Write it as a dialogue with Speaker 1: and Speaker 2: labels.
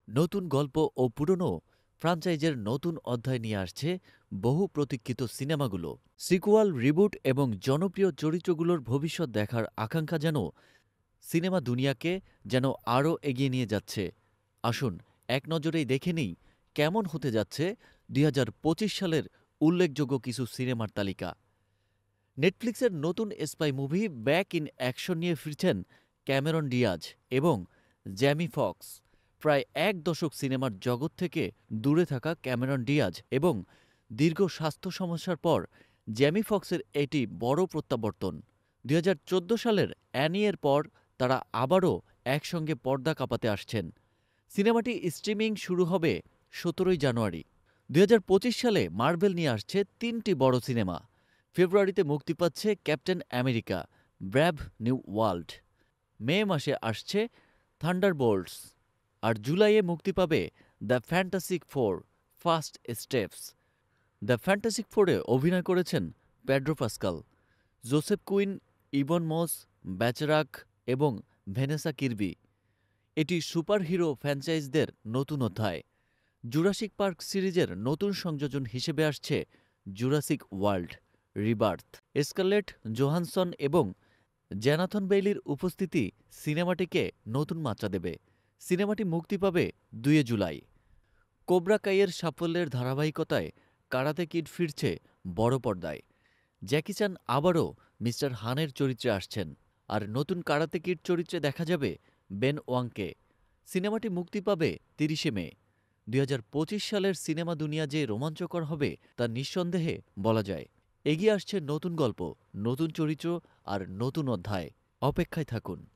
Speaker 1: নতুন গল্প ও পুরনো ফ্রাঞ্চাইজের নতুন অধ্যায় নিয়ে আসছে বহু প্রতীক্ষিত সিনেমাগুলো। সিকুয়াল, রিবুট এবং জনপ্রিয় চরিত্রগুলোর ভবিষ্যৎ দেখার আকাঙ্ক্ষা যেন সিনেমা দুনিয়াকে যেন আরও এগিয়ে নিয়ে যাচ্ছে। আসুন এক নজরেই দেখে নিই কেমন হতে যাচ্ছে ২০২৫ সালের উল্লেখযোগ্য কিছু সিনেমার তালিকা। নেটফ্লিক্সের নতুন spy movie back in action নিয়ে ফিরছেন ক্যামেরন ডিয়াজ এবং জ্যামি ফক্স। প্রায় এক দশক সিনেমার জগৎ থেকে দূরে থাকা ক্যামেরন ডিয়াজ এবং দীর্ঘ স্বাস্থ্য সমস্যার পর জ্যামি ফক্সের এটি বড় প্রত্যাবর্তন। ২০১৪ সালের অ্যানি-এর পর তারা আবারও একসঙ্গে পর্দা কাঁপাতে আসছেন। সিনেমাটি স্ট্রিমিং শুরু হবে ১৭ই জানুয়ারি। ২০২৫ সালে মার্ভেল নিয়ে আসছে তিনটি বড় সিনেমা। ফেব্রুয়ারিতে মুক্তি পাচ্ছে Captain America Brave New World, May মাসে আসছে থান্ডারবোল্টস, আর জুলাইয়ে মুক্তি পাবে the Fantastic Four First Steps. The Fantastic ফোরে অভিনয় করেছেন Pedro Pascal, Joseph Quinn, Ebon Moss, Bachrach এবং ভেনেসা কিরবি। এটি সুপারহিরো ফ্র্যাঞ্চাইজদের নতুন অধ্যায়। জুরাসিক পার্ক সিরিজের নতুন সংযোজন হিসেবে আসছে Jurassic World Rebirth. Scarlett Johansson এবং জ্যানাথন বেইলির উপস্থিতি সিনেমাটিকে নতুন মাত্রা দেবে। সিনেমাটি মুক্তি পাবে ২ জুলাই। কোবরা কাইয়ের সাফল্যের ধারাবাহিকতায় কারাতে কিড ফিরছে বড় পর্দায়। জ্যাকি চান আবারও মিস্টার হানের চরিত্রে আসছেন, আর নতুন কারাতে কিড চরিত্রে দেখা যাবে বেন ওয়াংকে। সিনেমাটি মুক্তি পাবে ৩০ মে। ২০২৫ সালের সিনেমা দুনিয়া যে রোমাঞ্চকর হবে তা নিঃসন্দেহে বলা যায়। এগিয়ে আসছে নতুন গল্প, নতুন চরিত্র আর নতুন অধ্যায়। অপেক্ষায় থাকুন।